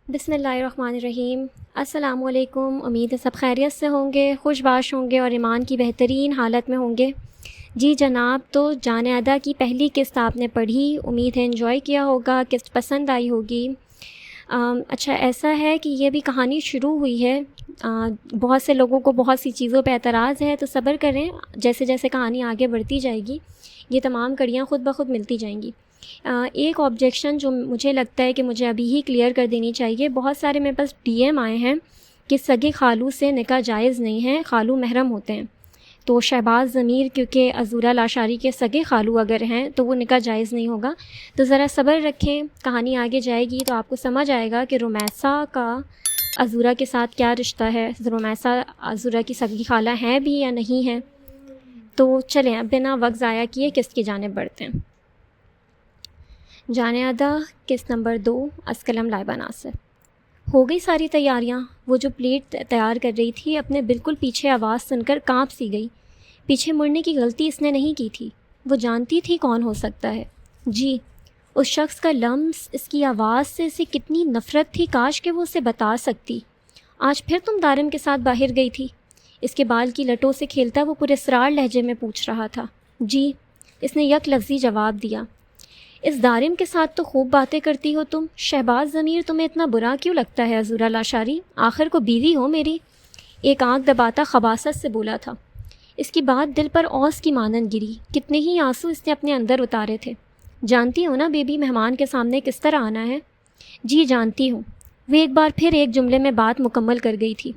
بسم اللہ الرحمن الرحیم۔ السلام علیکم۔ امید ہے سب خیریت سے ہوں گے، خوش باش ہوں گے اور ایمان کی بہترین حالت میں ہوں گے۔ جی جناب، تو جان ادا کی پہلی قسط آپ نے پڑھی، امید ہے انجوائے کیا ہوگا، قسط پسند آئی ہوگی۔ اچھا، ایسا ہے کہ یہ بھی کہانی شروع ہوئی ہے، بہت سے لوگوں کو بہت سی چیزوں پہ اعتراض ہے، تو صبر کریں، جیسے جیسے کہانی آگے بڑھتی جائے گی یہ تمام کڑیاں خود بخود ملتی جائیں گی۔ ایک آبجیکشن جو مجھے لگتا ہے کہ مجھے ابھی ہی کلیئر کر دینی چاہیے، بہت سارے میرے پاس ڈی ایم آئے ہیں کہ سگے خالو سے نکاح جائز نہیں ہے، خالو محرم ہوتے ہیں۔ تو شہباز ضمیر کیونکہ عذورا لاشاری کے سگے خالو اگر ہیں تو وہ نکاح جائز نہیں ہوگا۔ تو ذرا صبر رکھیں، کہانی آگے جائے گی تو آپ کو سمجھ آئے گا کہ رومیسا کا عذورا کے ساتھ کیا رشتہ ہے، رومیسا عذورا کی سگی خالہ ہیں بھی یا نہیں ہیں۔ تو چلیں اب بنا وقت ضائع کیے قسط کی جانب بڑھتے ہیں۔ جان ادا قسط نمبر 2، از قلم لائبہ ناصر۔ ہو گئی ساری تیاریاں؟ وہ جو پلیٹ تیار کر رہی تھی اپنے بالکل پیچھے آواز سن کر کانپ سی گئی۔ پیچھے مڑنے کی غلطی اس نے نہیں کی تھی، وہ جانتی تھی کون ہو سکتا ہے۔ جی، اس شخص کا لمس، اس کی آواز سے اسے کتنی نفرت تھی، کاش کہ وہ اسے بتا سکتی۔ آج پھر تم دارم کے ساتھ باہر گئی تھی؟ اس کے بال کی لٹوں سے کھیلتا وہ پراسرار لہجے میں پوچھ رہا تھا۔ جی، اس نے یک لفظی جواب دیا۔ اس دارم کے ساتھ تو خوب باتیں کرتی ہو تم، شہباز ضمیر تمہیں اتنا برا کیوں لگتا ہے عذورا لاشاری؟ آخر کو بیوی ہو میری، ایک آنکھ دباتا خباثت سے بولا تھا۔ اس کی بات دل پر اوس کی مانند گری، کتنے ہی آنسو اس نے اپنے اندر اتارے تھے۔ جانتی ہو نا بیبی مہمان کے سامنے کس طرح آنا ہے؟ جی جانتی ہوں۔ وہ ایک بار پھر ایک جملے میں بات مکمل کر گئی تھی۔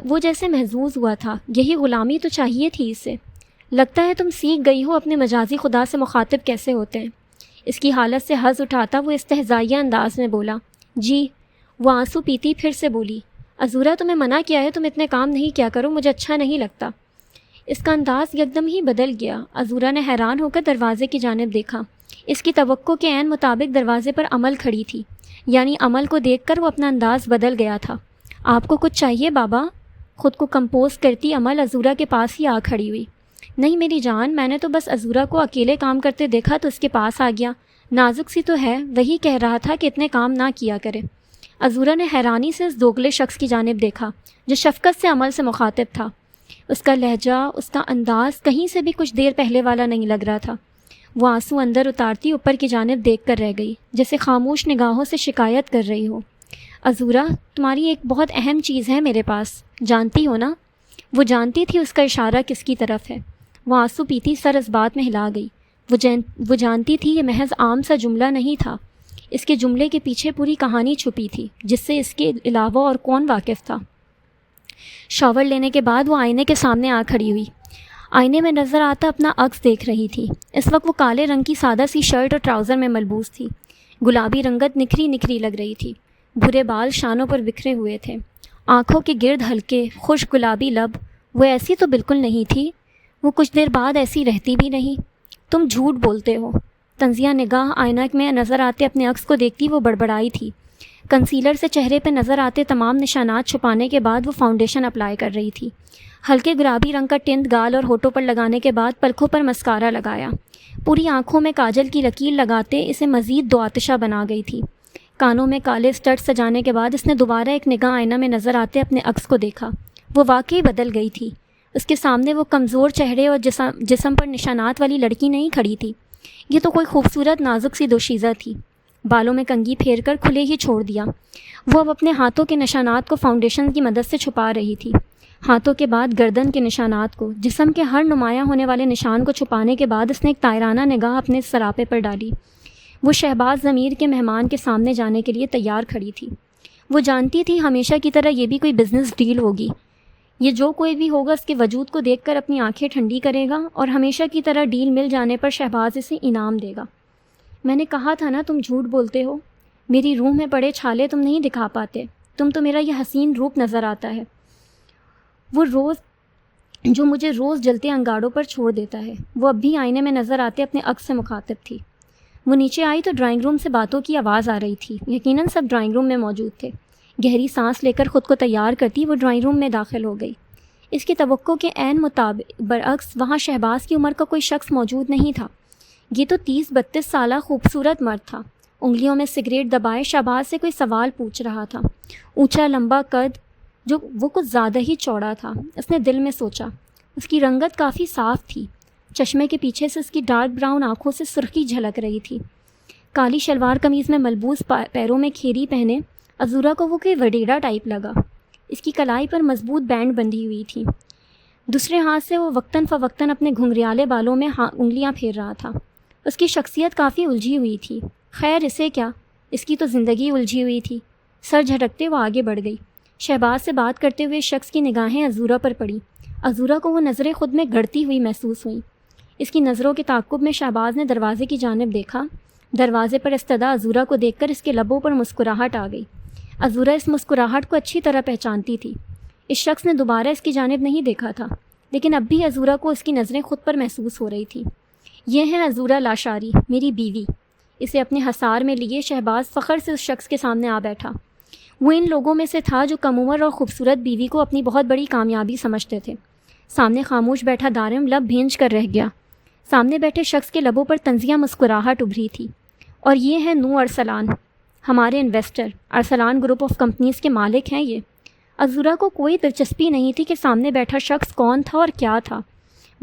وہ جیسے محظوظ ہوا تھا، یہی غلامی تو چاہیے تھی اسے۔ لگتا ہے تم سیکھ گئی ہو اپنے مجازی خدا سے مخاطب کیسے ہوتے ہیں۔ اس کی حالت سے حظ اٹھاتا وہ استہزائیہ انداز میں بولا۔ جی، وہ آنسو پیتی پھر سے بولی۔ عذورا تمہیں منع کیا ہے تم اتنے کام نہیں کیا کرو، مجھے اچھا نہیں لگتا۔ اس کا انداز یکدم ہی بدل گیا۔ عذورا نے حیران ہو کر دروازے کی جانب دیکھا۔ اس کی توقع کے عین مطابق دروازے پر عمل کھڑی تھی، یعنی عمل کو دیکھ کر وہ اپنا انداز بدل گیا تھا۔ آپ کو کچھ چاہیے بابا؟ خود کو کمپوز کرتی عمل عذورا کے پاس ہی آ کھڑی ہوئی۔ نہیں میری جان، میں نے تو بس عذورا کو اکیلے کام کرتے دیکھا تو اس کے پاس آ گیا، نازک سی تو ہے، وہی کہہ رہا تھا کہ اتنے کام نہ کیا کرے۔ عذورا نے حیرانی سے اس دوگلے شخص کی جانب دیکھا جو شفقت سے عمل سے مخاطب تھا۔ اس کا لہجہ، اس کا انداز کہیں سے بھی کچھ دیر پہلے والا نہیں لگ رہا تھا۔ وہ آنسو اندر اتارتی اوپر کی جانب دیکھ کر رہ گئی، جیسے خاموش نگاہوں سے شکایت کر رہی ہو۔ عذورا، تمہاری ایک بہت اہم چیز ہے میرے پاس، جانتی ہو نا؟ وہ جانتی تھی اس کا اشارہ کس کی طرف ہے۔ وہ آنسو پیتی سر اس بات میں ہلا گئی۔ وہ جانتی تھی یہ محض عام سا جملہ نہیں تھا، اس کے جملے کے پیچھے پوری کہانی چھپی تھی جس سے اس کے علاوہ اور کون واقف تھا۔ شاور لینے کے بعد وہ آئینے کے سامنے آ کھڑی ہوئی۔ آئینے میں نظر آتا اپنا عکس دیکھ رہی تھی۔ اس وقت وہ کالے رنگ کی سادہ سی شرٹ اور ٹراؤزر میں ملبوس تھی۔ گلابی رنگت نکھری نکھری لگ رہی تھی، بھورے بال شانوں پر بکھرے ہوئے تھے، آنکھوں کے گرد ہلکے خشک گلابی لب۔ وہ ایسی تو بالکل نہیں تھی، وہ کچھ دیر بعد ایسی رہتی بھی نہیں۔ تم جھوٹ بولتے ہو۔ طنزیہ نگاہ آئینہ میں نظر آتے اپنے عکس کو دیکھتی وہ بڑبڑائی تھی۔ کنسیلر سے چہرے پہ نظر آتے تمام نشانات چھپانے کے بعد وہ فاؤنڈیشن اپلائی کر رہی تھی۔ ہلکے گلابی رنگ کا ٹنٹ گال اور ہونٹوں پر لگانے کے بعد پلکوں پر مسکارا لگایا۔ پوری آنکھوں میں کاجل کی لکیر لگاتے اسے مزید دو آتشہ بنا گئی تھی۔ کانوں میں کالے اسٹڈ سجانے کے بعد اس نے دوبارہ ایک نگاہ آئینہ میں نظر آتے اپنے عکس کو دیکھا۔ وہ واقعی بدل گئی تھی۔ اس کے سامنے وہ کمزور چہرے اور جسم پر نشانات والی لڑکی نہیں کھڑی تھی، یہ تو کوئی خوبصورت نازک سی دوشیزہ تھی۔ بالوں میں کنگھی پھیر کر کھلے ہی چھوڑ دیا۔ وہ اب اپنے ہاتھوں کے نشانات کو فاؤنڈیشن کی مدد سے چھپا رہی تھی، ہاتھوں کے بعد گردن کے نشانات کو، جسم کے ہر نمایاں ہونے والے نشان کو چھپانے کے بعد اس نے ایک طائرانہ نگاہ اپنے سراپے پر ڈالی۔ وہ شہباز ضمیر کے مہمان کے سامنے جانے کے لیے تیار کھڑی تھی۔ وہ جانتی تھی ہمیشہ کی طرح یہ بھی کوئی بزنس ڈیل ہوگی، یہ جو کوئی بھی ہوگا اس کے وجود کو دیکھ کر اپنی آنکھیں ٹھنڈی کرے گا اور ہمیشہ کی طرح ڈیل مل جانے پر شہباز اسے انعام دے گا۔ میں نے کہا تھا نا تم جھوٹ بولتے ہو، میری روح میں پڑے چھالے تم نہیں دکھا پاتے، تم تو میرا یہ حسین روپ نظر آتا ہے، وہ روز جو مجھے روز جلتے انگاروں پر چھوڑ دیتا ہے۔ وہ اب بھی آئینے میں نظر آتے اپنے عکس سے مخاطب تھی۔ وہ نیچے آئی تو ڈرائنگ روم سے باتوں کی آواز آ رہی تھی، یقیناً سب ڈرائنگ روم میں موجود تھے۔ گہری سانس لے کر خود کو تیار کرتی وہ ڈرائنگ روم میں داخل ہو گئی۔ اس کی توقع کے عین مطابق برعکس وہاں شہباز کی عمر کا کوئی شخص موجود نہیں تھا۔ یہ تو 30-32 سالہ خوبصورت مرد تھا۔ انگلیوں میں سگریٹ دبائے شہباز سے کوئی سوال پوچھ رہا تھا۔ اونچا لمبا قد جو وہ کچھ زیادہ ہی چوڑا تھا، اس نے دل میں سوچا۔ اس کی رنگت کافی صاف تھی، چشمے کے پیچھے سے اس کی ڈارک براؤن آنکھوں سے سرخی جھلک رہی تھی۔ کالی شلوار قمیض میں ملبوس پیروں میں کھیری پہنے عذورا کو وہ کوئی وڈیرا ٹائپ لگا۔ اس کی کلائی پر مضبوط بینڈ بندھی ہوئی تھی۔ دوسرے ہاتھ سے وہ وقتاً فوقتاً اپنے گھنگریالے بالوں میں انگلیاں پھیر رہا تھا۔ اس کی شخصیت کافی الجھی ہوئی تھی۔ خیر اسے کیا، اس کی تو زندگی الجھی ہوئی تھی۔ سر جھٹکتے وہ آگے بڑھ گئی۔ شہباز سے بات کرتے ہوئے شخص کی نگاہیں عذورا پر پڑی۔ عذورا کو وہ نظریں خود میں گڑتی ہوئی محسوس ہوئیں۔ اس کی نظروں کے تعاقب میں شہباز نے دروازے کی جانب دیکھا۔ دروازے پر استدا عذورا کو دیکھ کر اس کے لبوں پر مسکراہٹ آ گئی۔ عذورا اس مسکراہٹ کو اچھی طرح پہچانتی تھی۔ اس شخص نے دوبارہ اس کی جانب نہیں دیکھا تھا، لیکن اب بھی عذورا کو اس کی نظریں خود پر محسوس ہو رہی تھیں۔ یہ ہے عذورا لاشاری، میری بیوی۔ اسے اپنے حصار میں لیے شہباز فخر سے اس شخص کے سامنے آ بیٹھا۔ وہ ان لوگوں میں سے تھا جو کم عمر اور خوبصورت بیوی کو اپنی بہت بڑی کامیابی سمجھتے تھے۔ سامنے خاموش بیٹھا دارم لب بھینج کر رہ گیا۔ سامنے بیٹھے شخص کے لبوں پر طنزیہ مسکراہٹ ابھری تھی۔ اور یہ ہے نو ارسلان، ہمارے investor, Arsalan group of companies کے مالک ہیں یہ۔ عذورا کو کوئی دلچسپی نہیں تھی کہ سامنے بیٹھا شخص کون تھا اور کیا تھا۔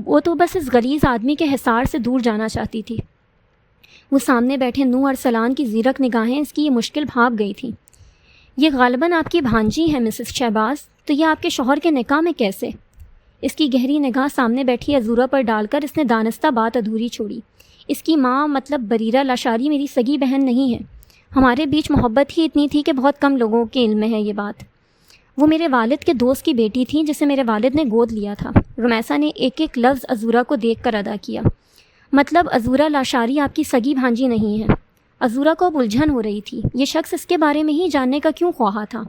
وہ تو بس اس غلیظ آدمی کے حصار سے دور جانا چاہتی تھی۔ وہ سامنے بیٹھے نو ارسلان کی زیرک نگاہیں اس کی یہ مشکل بھانپ گئی تھیں۔ یہ غالباً آپ کی بھانجی ہے مسز شہباز، تو یہ آپ کے شوہر کے نکاح میں کیسے؟ اس کی گہری نگاہ سامنے بیٹھی عذورا پر ڈال کر اس نے دانستہ بات ادھوری چھوڑی۔ اس کی ماں مطلب بریرہ لاشاری میری سگی بہن نہیں ہے۔ ہمارے بیچ محبت ہی اتنی تھی کہ بہت کم لوگوں کے علم میں ہے یہ بات۔ وہ میرے والد کے دوست کی بیٹی تھی جسے میرے والد نے گود لیا تھا۔ رمیسا نے ایک ایک لفظ عذورا کو دیکھ کر ادا کیا۔ مطلب عذورا لاشاری آپ کی سگی بھانجی نہیں ہے؟ عذورا کو اب الجھن ہو رہی تھی۔ یہ شخص اس کے بارے میں ہی جاننے کا کیوں خواہاں تھا؟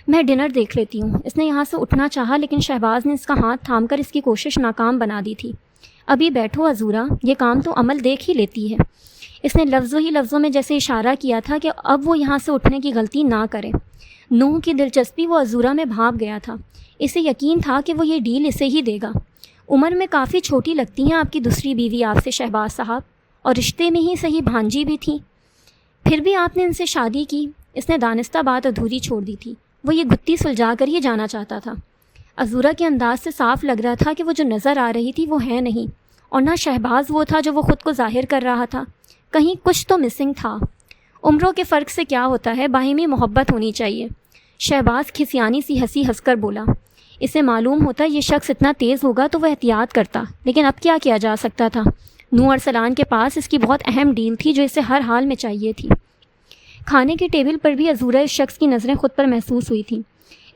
میں ڈنر دیکھ لیتی ہوں۔ اس نے یہاں سے اٹھنا چاہا، لیکن شہباز نے اس کا ہاتھ تھام کر اس کی کوشش ناکام بنا دی تھی۔ ابھی بیٹھو عذورا، یہ کام تو عمل دیکھ ہی لیتی ہے۔ اس نے لفظوں ہی لفظوں میں جیسے اشارہ کیا تھا کہ اب وہ یہاں سے اٹھنے کی غلطی نہ کرے۔ نوح کی دلچسپی وہ عذورا میں بھانپ گیا تھا۔ اسے یقین تھا کہ وہ یہ ڈیل اسے ہی دے گا۔ عمر میں کافی چھوٹی لگتی ہیں آپ کی دوسری بیوی آپ سے شہباز صاحب، اور رشتے میں ہی صحیح بھانجی بھی تھی۔ پھر بھی آپ نے ان سے شادی کی۔ اس نے دانستہ بات ادھوری چھوڑ دی تھی۔ وہ یہ گتی سلجھا کر ہی جانا چاہتا تھا۔ عذورا کے انداز سے صاف لگ رہا تھا کہ وہ جو نظر آ رہی تھی وہ ہے نہیں، اور نہ شہباز وہ تھا جو وہ خود کو ظاہر کر رہا تھا۔ کہیں کچھ تو مسنگ تھا۔ عمروں کے فرق سے کیا ہوتا ہے، باہمی محبت ہونی چاہیے۔ شہباز کھسیانی سی ہنسی ہنس کر بولا۔ اسے معلوم ہوتا یہ شخص اتنا تیز ہوگا تو وہ احتیاط کرتا، لیکن اب کیا کیا جا سکتا تھا؟ نو ارسلان کے پاس اس کی بہت اہم ڈیل تھی جو اسے ہر حال میں چاہیے تھی۔ کھانے کے ٹیبل پر بھی عذورا اس شخص کی نظریں خود پر محسوس ہوئی تھیں۔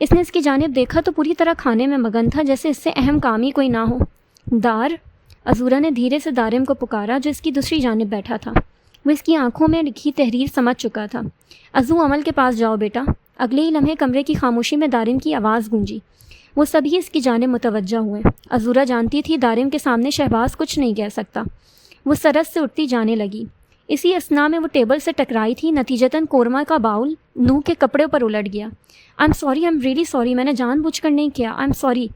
اس نے اس کی جانب دیکھا تو پوری طرح کھانے میں مگن تھا، جیسے اس سے اہم کام ہی کوئی نہ ہو۔ دار، عذورا نے دھیرے سے دارم کو پکارا جو اس کی دوسری جانب بیٹھا تھا۔ وہ اس کی آنکھوں میں لکھی تحریر سمجھ چکا تھا۔ عزو عمل کے پاس جاؤ بیٹا۔ اگلے ہی لمحے کمرے کی خاموشی میں دارم کی آواز گونجی۔ وہ سبھی اس کی جانب متوجہ ہوئے۔ عذورا جانتی تھی دارم کے سامنے شہباز کچھ نہیں کہہ سکتا۔ وہ سرس سے اٹھتی جانے لگی۔ اسی اثنا میں وہ ٹیبل سے ٹکرائی تھی، نتیجتاً قورمہ کا باؤل نوح کے کپڑے پر الٹ گیا۔ آئی ایم ریلی سوری، میں نے جان بوجھ کر نہیں کیا، آئی ایم سوری۔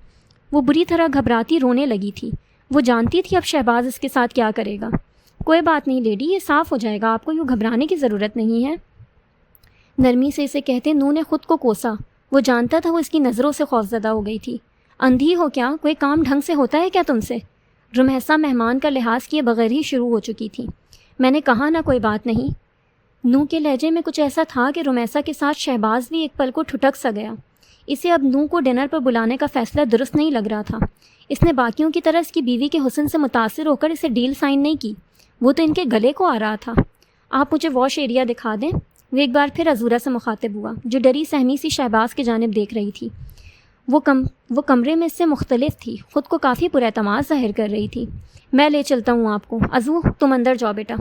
وہ بری طرح گھبراتی رونے لگی تھی۔ وہ جانتی تھی اب شہباز اس کے ساتھ کیا کرے گا۔ کوئی بات نہیں لیڈی، یہ صاف ہو جائے گا، آپ کو یوں گھبرانے کی ضرورت نہیں ہے۔ نرمی سے اسے کہتے نوح نے خود کو کوسا۔ وہ جانتا تھا وہ اس کی نظروں سے خوفزدہ ہو گئی تھی۔ اندھی ہو کیا؟ کوئی کام ڈھنگ سے ہوتا ہے کیا تم سے؟ رمیسا مہمان کا لحاظ کیے بغیر ہی شروع ہو چکی تھی۔ میں نے کہا نا کوئی بات نہیں۔ نوح کے لہجے میں کچھ ایسا تھا کہ رمیسا کے ساتھ شہباز بھی ایک پل کو ٹھٹک سا گیا۔ اسے اب نوح کو ڈنر پر بلانے کا فیصلہ درست نہیں لگ رہا تھا۔ اس نے باقیوں کی طرح اس کی بیوی کے حسن سے متاثر ہو کر اسے ڈیل سائن نہیں کی، وہ تو ان کے گلے کو آ رہا تھا۔ آپ مجھے واش ایریا دکھا دیں۔ وہ ایک بار پھر عذورا سے مخاطب ہوا جو ڈری سہمی سی شہباز کی جانب دیکھ رہی تھی۔ وہ کمرے میں اس سے مختلف تھی، خود کو کافی پراعتماد ظاہر کر رہی تھی۔ میں لے چلتا ہوں آپ کو۔ عزو تم اندر جاؤ بیٹا۔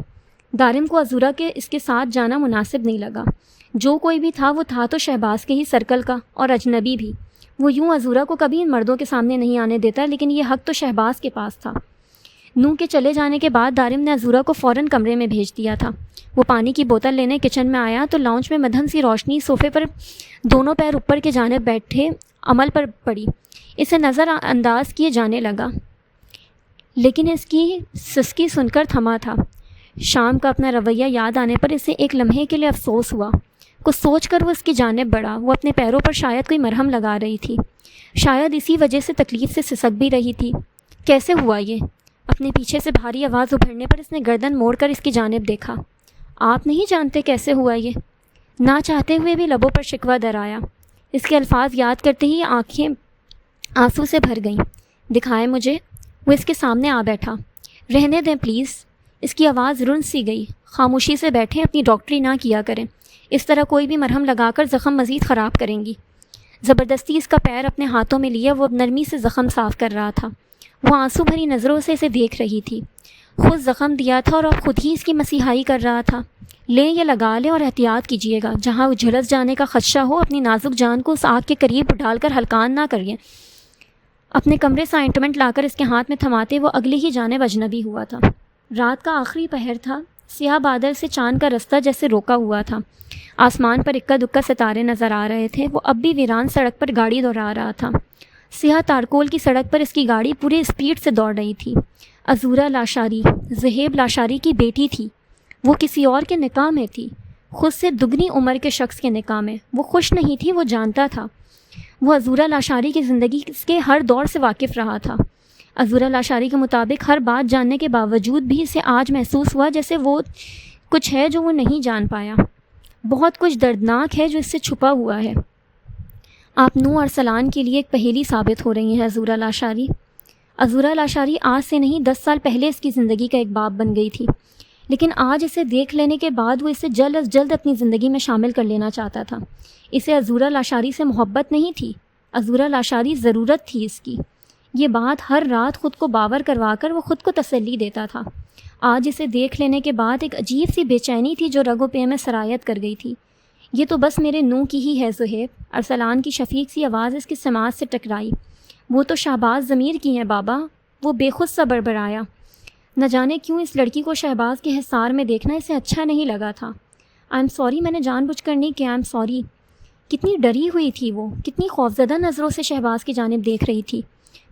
دارم کو عذورا کے اس کے ساتھ جانا مناسب نہیں لگا۔ جو کوئی بھی تھا وہ تھا تو شہباز کے ہی سرکل کا، اور اجنبی بھی۔ وہ یوں عذورا کو کبھی ان مردوں کے سامنے نہیں آنے دیتا، لیکن یہ حق تو شہباز کے پاس تھا۔ نوح کے چلے جانے کے بعد دارم نے عذورا کو فوراً کمرے میں بھیج دیا تھا۔ وہ پانی کی بوتل لینے کچن میں آیا تو لاؤنج میں مدھم سی روشنی صوفے پر دونوں پیر اوپر کے جانب بیٹھے عمل پر پڑی۔ اسے نظر انداز کیے جانے لگا، لیکن اس کی سسکی سن کر تھما تھا۔ شام کا اپنا رویہ یاد آنے پر اسے ایک لمحے کے لیے افسوس ہوا۔ کچھ سوچ کر وہ اس کی جانب بڑھا۔ وہ اپنے پیروں پر شاید کوئی مرہم لگا رہی تھی، شاید اسی وجہ سے تکلیف سے سسک بھی رہی تھی۔ کیسے ہوا یہ؟ اپنے پیچھے سے بھاری آواز ابھرنے پر اس نے گردن موڑ کر اس کی جانب دیکھا۔ آپ نہیں جانتے کیسے ہوا یہ؟ نہ چاہتے ہوئے بھی لبوں پر شکوہ در آیا۔ اس کے الفاظ یاد کرتے ہی آنکھیں آنسو سے بھر گئیں۔ دکھائے مجھے۔ وہ اس کے سامنے آ بیٹھا۔ رہنے دیں پلیز۔ اس کی آواز رن سی گئی۔ خاموشی سے بیٹھیں، اپنی ڈاکٹری نہ کیا کریں، اس طرح کوئی بھی مرہم لگا کر زخم مزید خراب کریں گی۔ زبردستی اس کا پیر اپنے ہاتھوں میں لیا وہ نرمی سے زخم صاف کر رہا تھا۔ وہ آنسو بھری نظروں سے اسے دیکھ رہی تھی۔ خود زخم دیا تھا اور اب خود ہی اس کی مسیحائی کر رہا تھا۔ لیں یہ لگا لیں اور احتیاط کیجیے گا، جہاں وہ جھلس جانے کا خدشہ ہو اپنی نازک جان کو اس آگ کے قریب ڈال کر ہلکان نہ کریے۔ اپنے کمرے سے آئنٹمنٹ لا کر اس کے ہاتھ میں تھماتے وہ اگلی ہی جانب اجنبی ہوا تھا۔ رات کا آخری پہر تھا۔ سیاہ بادل سے چاند کا رستہ جیسے روکا ہوا تھا۔ آسمان پر اکا دکا ستارے نظر آ رہے تھے۔ وہ اب بھی ویران سڑک پر گاڑی دوڑا رہا تھا۔ سیاہ تارکول کی سڑک پر اس کی گاڑی پوری اسپیڈ سے دوڑ رہی تھی۔ عزورہ لاشاری، زہیب لاشاری کی بیٹی تھی۔ وہ کسی اور کے نکاح میں تھی، خود سے دگنی عمر کے شخص کے نکاح میں۔ وہ خوش نہیں تھی، وہ جانتا تھا۔ وہ عزورہ لاشاری کی زندگی کے ہر دور سے واقف رہا تھا۔ عزورہ لاشاری کے مطابق ہر بات جاننے کے باوجود بھی اسے آج محسوس ہوا جیسے وہ کچھ ہے جو وہ نہیں جان پایا۔ بہت کچھ دردناک ہے جو اس سے چھپا ہوا ہے۔ آپ نو ارسلان کے لیے ایک پہیلی ثابت ہو رہی ہیں عزورہ لاشاری۔ عزورہ لاشاری آج سے نہیں 10 سال پہلے اس کی زندگی کا ایک باب بن گئی تھی، لیکن آج اسے دیکھ لینے کے بعد وہ اسے جلد از جلد اپنی زندگی میں شامل کر لینا چاہتا تھا۔ اسے عزورہ لاشاری سے محبت نہیں تھی، عزورہ لاشاری ضرورت تھی اس کی۔ یہ بات ہر رات خود کو باور کروا کر وہ خود کو تسلی دیتا تھا۔ آج اسے دیکھ لینے کے بعد ایک عجیب سی بے چینی تھی جو رگ و پے میں سرایت کر گئی تھی۔ یہ تو بس میرے نو کی ہی ہے زہیب۔ ارسلان کی شفیق سی آواز اس کی سماعت سے ٹکرائی۔ وہ تو شہباز ضمیر کی ہیں بابا۔ وہ بے خود سا بڑبڑایا۔ نہ جانے کیوں اس لڑکی کو شہباز کے حصار میں دیکھنا اسے اچھا نہیں لگا تھا۔ آئی ایم سوری، میں نے جان بوجھ کر نہیں کیا، آئی ایم سوری۔ کتنی ڈری ہوئی تھی وہ، کتنی خوفزدہ نظروں سے شہباز کی جانب دیکھ رہی تھی۔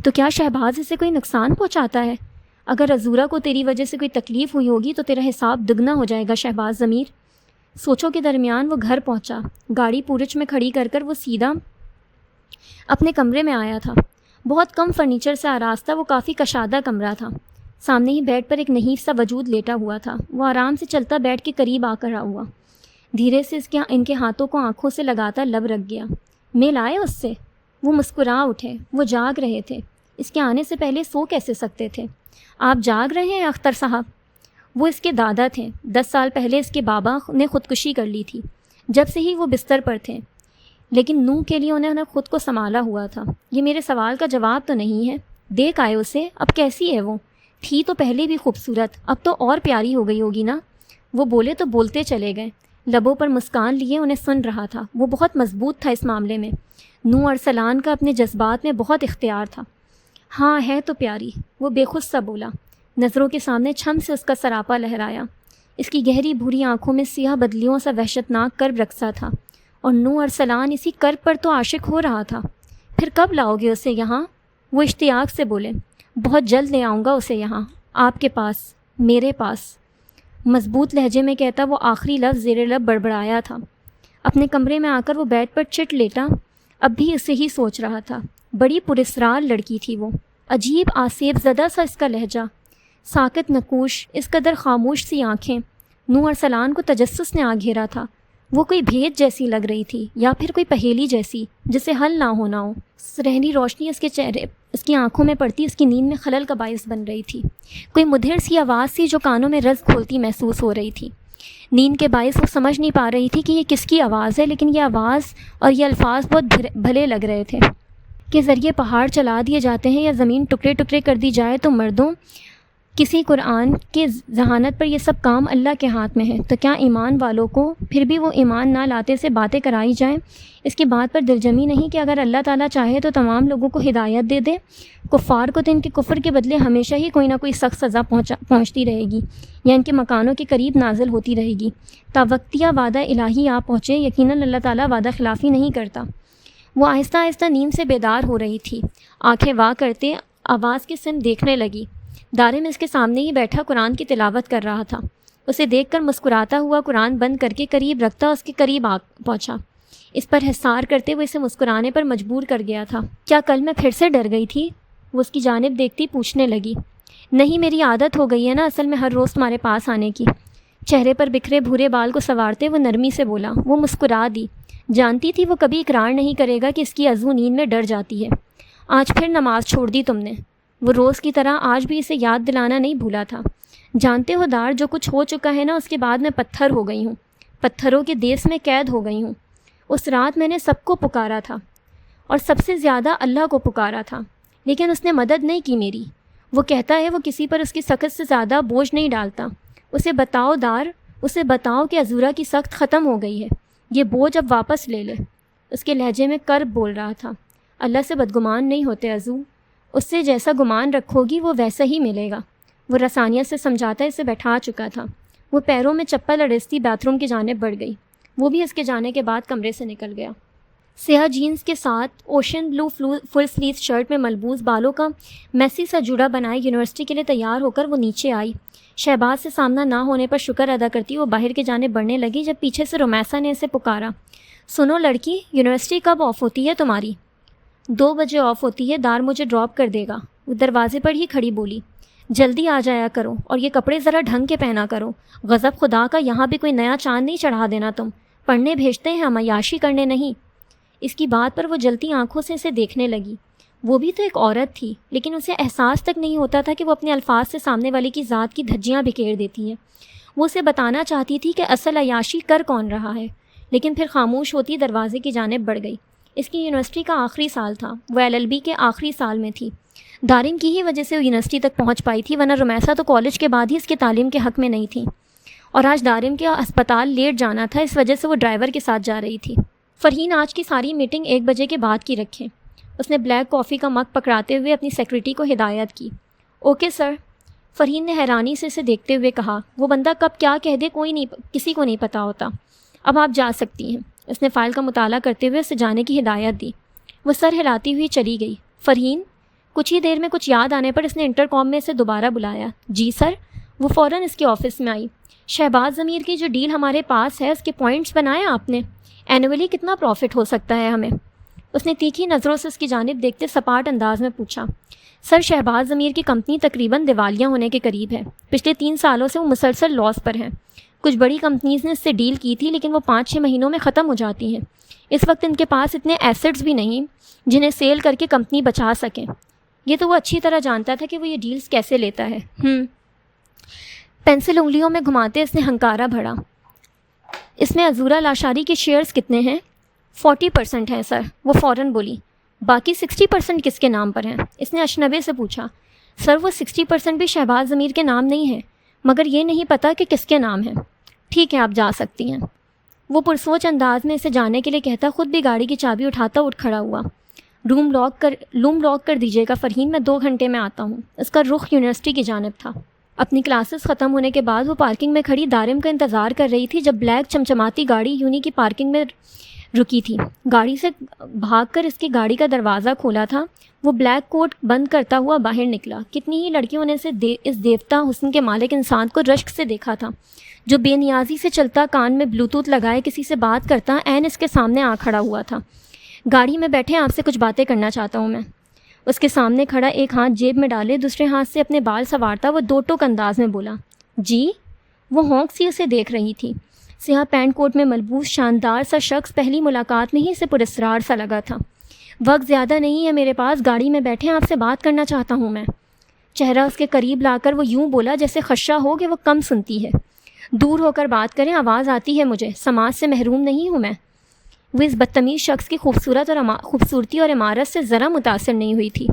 تو کیا شہباز اسے کوئی نقصان پہنچاتا ہے؟ اگر عزورہ کو تیری وجہ سے کوئی تکلیف ہوئی ہوگی تو تیرا حساب دگنا ہو جائے گا شہباز ضمیر۔ سوچوں کے درمیان وہ گھر پہنچا۔ گاڑی پورچ میں کھڑی کر کر وہ سیدھا اپنے کمرے میں آیا تھا۔ بہت کم فرنیچر سے آراستہ وہ کافی کشادہ کمرہ تھا۔ سامنے ہی بیڈ پر ایک نحیف سا وجود لیٹا ہوا تھا۔ وہ آرام سے چلتا بیڈ کے قریب آ کر ہوا، دھیرے سے ان کے ہاتھوں کو آنکھوں سے لگاتا لب رکھ گیا۔ میل آئے اس سے؟ وہ مسکرا اٹھے۔ وہ جاگ رہے تھے۔ اس کے آنے سے پہلے سو کیسے سکتے تھے؟ آپ جاگ رہے ہیں اختر صاحب؟ وہ اس کے دادا تھے۔ 10 سال پہلے اس کے بابا نے خودکشی کر لی تھی، جب سے ہی وہ بستر پر تھے، لیکن نو کے لیے انہوں نے خود کو سنبھالا ہوا تھا۔ یہ میرے سوال کا جواب تو نہیں ہے؟ دیکھ آئے اسے، اب کیسی ہے وہ؟ تھی تو پہلے بھی خوبصورت، اب تو اور پیاری ہو گئی ہوگی نا؟ وہ بولے تو بولتے چلے گئے، لبوں پر مسکان لیے انہیں سن رہا تھا۔ وہ بہت مضبوط تھا اس معاملے میں۔ نو ارسلان کا اپنے جذبات میں بہت اختیار تھا۔ ہاں ہے تو پیاری، وہ بے خود سا بولا۔ نظروں کے سامنے چھم سے اس کا سراپا لہرایا۔ اس کی گہری بھوری آنکھوں میں سیاہ بدلیوں سا وحشتناک کرب رقصہ تھا، اور نو ارسلان اسی کرب پر تو عاشق ہو رہا تھا۔ پھر کب لاؤ گے اسے یہاں؟ وہ اشتیاق سے بولے۔ بہت جلد لے آؤں گا اسے یہاں، آپ کے پاس، میرے پاس۔ مضبوط لہجے میں کہتا وہ آخری لفظ زیر لب بڑبڑایا تھا۔ اپنے کمرے میں آ کر وہ بیڈ پر چٹ لیٹا، اب بھی اسے ہی سوچ رہا تھا۔ بڑی پراسرار لڑکی تھی وہ، عجیب آسیب زدہ سا اس کا لہجہ، ساکت نقوش، اس قدر خاموش سی آنکھیں۔ نو ارسلان کو تجسس نے آ گھیرا تھا۔ وہ کوئی بھید جیسی لگ رہی تھی، یا پھر کوئی پہیلی جیسی جسے حل نہ ہونا ہو۔ سرہنی روشنی اس کے چہرے، اس کی آنکھوں میں پڑتی اس کی نیند میں خلل کا باعث بن رہی تھی۔ کوئی مدھر سی آواز سی جو کانوں میں رز کھولتی محسوس ہو رہی تھی۔ نیند کے باعث وہ سمجھ نہیں پا رہی تھی کہ یہ کس کی آواز ہے، لیکن یہ آواز اور یہ الفاظ بہت بھلے لگ رہے تھے۔ کے ذریعے پہاڑ چلا دیے جاتے ہیں یا زمین ٹکڑے ٹکڑے کر دی جائے تو مردوں، کسی قرآن کے ذہانت پر یہ سب کام اللہ کے ہاتھ میں ہے، تو کیا ایمان والوں کو پھر بھی وہ ایمان نہ لاتے سے باتیں کرائی جائیں؟ اس کی بات پر دل جمی نہیں کہ اگر اللہ تعالیٰ چاہے تو تمام لوگوں کو ہدایت دے دے، کفار کو تو ان کے کفر کے بدلے ہمیشہ ہی کوئی نہ کوئی سخت سزا پہنچتی رہے گی، یا ان کے مکانوں کے قریب نازل ہوتی رہے گی۔ تاوقتیہ وعدہ الہی آ پہنچے، یقیناً اللہ تعالیٰ وعدہ خلافی نہیں کرتا۔ وہ آہستہ آہستہ نیند سے بیدار ہو رہی تھی۔ آنکھیں وا کرتے آواز کی سمت دیکھنے لگی۔ دارے میں اس کے سامنے ہی بیٹھا قرآن کی تلاوت کر رہا تھا۔ اسے دیکھ کر مسکراتا ہوا قرآن بند کر کے قریب رکھتا اس کے قریب آ پہنچا۔ اس پر حصار کرتے ہوئے اسے مسکرانے پر مجبور کر گیا تھا۔ کیا کل میں پھر سے ڈر گئی تھی؟ وہ اس کی جانب دیکھتی پوچھنے لگی۔ نہیں، میری عادت ہو گئی ہے نا اصل میں ہر روز تمہارے پاس آنے کی۔ چہرے پر بکھرے بھورے بال کو سنوارتے وہ نرمی سے بولا۔ وہ مسکرا دی، جانتی تھی وہ کبھی اقرار نہیں کرے گا کہ اس کی عضو نیند میں ڈر جاتی ہے۔ آج پھر نماز چھوڑ دی تم نے؟ وہ روز کی طرح آج بھی اسے یاد دلانا نہیں بھولا تھا۔ جانتے ہو دار، جو کچھ ہو چکا ہے نا اس کے بعد میں پتھر ہو گئی ہوں، پتھروں کے دیس میں قید ہو گئی ہوں۔ اس رات میں نے سب کو پکارا تھا اور سب سے زیادہ اللہ کو پکارا تھا، لیکن اس نے مدد نہیں کی میری۔ وہ کہتا ہے وہ کسی پر اس کی سخت سے زیادہ بوجھ نہیں ڈالتا۔ اسے بتاؤ دار، اسے بتاؤ کہ عزورہ کی سخت ختم ہو گئی ہے، یہ بوجھ اب واپس لے لے۔ اس کے لہجے میں کرب بول رہا تھا۔ اللہ سے بدگمان نہیں ہوتے عزو، اس سے جیسا گمان رکھو گی وہ ویسا ہی ملے گا۔ وہ رسانیہ سے سمجھاتا اسے بیٹھا چکا تھا۔ وہ پیروں میں چپل اڑستی بیتھ روم کی جانب بڑھ گئی۔ وہ بھی اس کے جانے کے بعد کمرے سے نکل گیا۔ سیاہ جینز کے ساتھ اوشن بلو فل سلیو شرٹ میں ملبوس، بالوں کا میسی سا جوڑا بنائے یونیورسٹی کے لیے تیار ہو کر وہ نیچے آئی۔ شہباز سے سامنا نہ ہونے پر شکر ادا کرتی وہ باہر کی جانب بڑھنے لگی جب پیچھے سے رومیسا نے اسے پکارا۔ سنو لڑکی، یونیورسٹی کب آف ہوتی ہے تمہاری؟ 2 بجے آف ہوتی ہے، دار مجھے ڈراپ کر دے گا۔ وہ دروازے پر ہی کھڑی بولی۔ جلدی آ جایا کرو اور یہ کپڑے ذرا ڈھنگ کے پہنا کرو۔ غضب خدا کا، یہاں بھی کوئی نیا چاند نہیں چڑھا دینا تم۔ پڑھنے بھیجتے ہیں ہم، عیاشی کرنے نہیں۔ اس کی بات پر وہ جلتی آنکھوں سے اسے دیکھنے لگی۔ وہ بھی تو ایک عورت تھی، لیکن اسے احساس تک نہیں ہوتا تھا کہ وہ اپنے الفاظ سے سامنے والے کی ذات کی دھجیاں بکھیر دیتی ہے۔ وہ اسے بتانا چاہتی تھی کہ اصل عیاشی کر کون رہا ہے، لیکن پھر خاموش ہوتی دروازے کی جانب بڑھ گئی۔ اس کی یونیورسٹی کا آخری سال تھا، وہ LLB کے آخری سال میں تھی۔ دارم کی ہی وجہ سے وہ یونیورسٹی تک پہنچ پائی تھی، ورنہ رومیسا تو کالج کے بعد ہی اس کی تعلیم کے حق میں نہیں تھی، اور آج دارم کے ہسپتال لیٹ جانا تھا، اس وجہ سے وہ ڈرائیور کے ساتھ جا رہی تھی۔ فرحین آج کی ساری میٹنگ 1 بجے کے بعد کی رکھیں۔ اس نے بلیک کافی کا مگ پکڑاتے ہوئے اپنی سیکرٹری کو ہدایت کی۔ اوکے سر، فرحین نے حیرانی سے اسے دیکھتے ہوئے کہا۔ وہ بندہ کب کیا کہہ دے کسی کو نہیں پتہ ہوتا۔ اب آپ جا سکتی ہیں۔ اس نے فائل کا مطالعہ کرتے ہوئے اسے جانے کی ہدایت دی۔ وہ سر ہلاتی ہوئی چلی گئی۔ فرحین، کچھ ہی دیر میں کچھ یاد آنے پر اس نے انٹر کام میں اسے دوبارہ بلایا۔ جی سر۔ وہ فوراً اس کے آفس میں آئی۔ شہباز ضمیر کی جو ڈیل ہمارے پاس ہے اس کے پوائنٹس بنائے آپ نے؟ اینولی کتنا پروفٹ ہو سکتا ہے ہمیں؟ اس نے تیکھی نظروں سے اس کی جانب دیکھتے سپاٹ انداز میں پوچھا۔ سر، شہباز ضمیر کی کمپنی تقریباً دیوالیہ ہونے کے قریب ہے۔ پچھلے 3 سالوں سے وہ مسلسل لاس پر ہیں۔ کچھ بڑی کمپنیز نے اس سے ڈیل کی تھی، لیکن وہ 5-6 مہینوں میں ختم ہو جاتی ہیں۔ اس وقت ان کے پاس اتنے ایسٹس بھی نہیں جنہیں سیل کر کے کمپنی بچا سکیں۔ یہ تو وہ اچھی طرح جانتا تھا کہ وہ یہ ڈیلز کیسے لیتا ہے۔ پینسل انگلیوں میں گھماتے اس نے ہنکارا بھرا۔ اس میں عزورہ لاشاری کے شیئرز کتنے ہیں؟ 40% ہیں سر، وہ فوراً بولی۔ باقی 60% کس کے نام پر ہیں؟ اس نے اشنبے سے پوچھا۔ سر، وہ 60% بھی شہباز ضمیر کے نام نہیں ہے، مگر یہ نہیں پتہ کہ کس کے نام ہے۔ ٹھیک ہے، آپ جا سکتی ہیں۔ وہ پرسوچ انداز میں اسے جانے کے لیے کہتا خود بھی گاڑی کی چابی اٹھاتا اٹھ کھڑا ہوا۔ روم لاک کر دیجیے گا فرحین، میں 2 گھنٹے میں آتا ہوں۔ اس کا رخ یونیورسٹی کی جانب تھا۔ اپنی کلاسز ختم ہونے کے بعد وہ پارکنگ میں کھڑی دارم کا انتظار کر رہی تھی جب بلیک چمچماتی گاڑی یونی کی پارکنگ میں رکی تھی۔ گاڑی سے بھاگ کر اس کی گاڑی کا دروازہ کھولا تھا۔ وہ بلیک کوٹ بند کرتا ہوا باہر نکلا۔ کتنی ہی لڑکیوں نے اس دیوتا حسن کے مالک انسان کو رشک سے دیکھا تھا، جو بے نیازی سے چلتا، کان میں بلوٹوتھ لگائے کسی سے بات کرتا عین اس کے سامنے آ کھڑا ہوا تھا۔ گاڑی میں بیٹھے آپ سے کچھ باتیں کرنا چاہتا ہوں میں۔ اس کے سامنے کھڑا ایک ہاتھ جیب میں ڈالے دوسرے ہاتھ سے اپنے بال سنوارتا وہ 2 ٹوک انداز میں بولا۔ جی؟ وہ ہونک سی اسے دیکھ رہی تھی۔ سیاہ پینٹ کوٹ میں ملبوس شاندار سا شخص پہلی ملاقات میں ہی اسے پراسرار سا لگا تھا۔ وقت زیادہ نہیں ہے میرے پاس، گاڑی میں بیٹھے آپ سے بات کرنا چاہتا ہوں میں۔ چہرہ اس کے قریب لا کر وہ یوں بولا جیسے خدشہ ہو کہ وہ کم سنتی ہے۔ دور ہو کر بات کریں، آواز آتی ہے مجھے، سماج سے محروم نہیں ہوں میں۔ وہ اس بدتمیز شخص کی خوبصورتی اور عمارت سے ذرا متاثر نہیں ہوئی تھی۔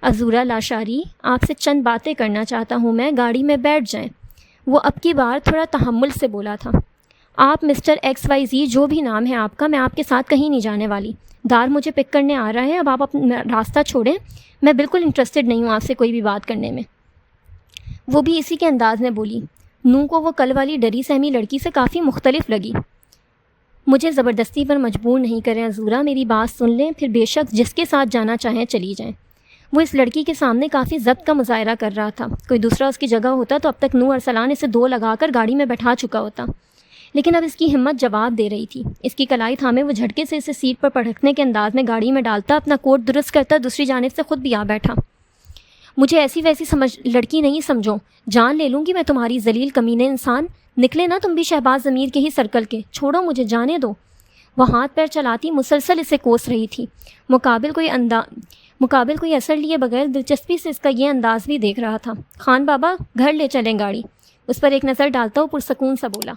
عزورہ لاشاری، آپ سے چند باتیں کرنا چاہتا ہوں میں، گاڑی میں بیٹھ جائیں۔ وہ اب کی بار تھوڑا تحمل سے بولا تھا۔ آپ مسٹر XYZ جو بھی نام ہے آپ کا، میں آپ کے ساتھ کہیں نہیں جانے والی۔ دار مجھے پک کرنے آ رہا ہے، اب آپ اپنا راستہ چھوڑیں، میں بالکل انٹرسٹڈ نہیں ہوں آپ سے کوئی بھی بات کرنے میں۔ وہ بھی اسی کے انداز میں بولی۔ نو کو وہ کل والی ڈری سہمی لڑکی سے کافی مختلف لگی۔ مجھے زبردستی پر مجبور نہیں کریں عزورہ، میری بات سن لیں، پھر بے شک جس کے ساتھ جانا چاہیں چلی جائیں۔ وہ اس لڑکی کے سامنے کافی ضبط کا مظاہرہ کر رہا تھا. کوئی دوسرا اس کی جگہ ہوتا تو اب تک نور ارسلان اسے 2 لگا کر گاڑی میں بٹھا چکا ہوتا. لیکن اب اس کی ہمت جواب دے رہی تھی. اس کی کلائی تھامے وہ جھٹکے سے اسے سیٹ پر پٹکنے کے انداز میں گاڑی میں ڈالتا, اپنا کوٹ درست کرتا, دوسری جانب سے خود بھی آ بیٹھا. مجھے ایسی ویسی لڑکی نہیں سمجھو, جان لے لوں گی میں تمہاری ذلیل کمینے انسان. نکلے نا تم بھی شہباز ضمیر کے ہی سرکل کے, چھوڑو مجھے, جانے دو. وہ ہاتھ پیر چلاتی مسلسل اسے کوس رہی تھی. مقابل کوئی اثر لیے بغیر دلچسپی سے اس کا یہ انداز بھی دیکھ رہا تھا. خان بابا گھر لے چلیں گاڑی. اس پر ایک نظر ڈالتا وہ پرسکون سا بولا.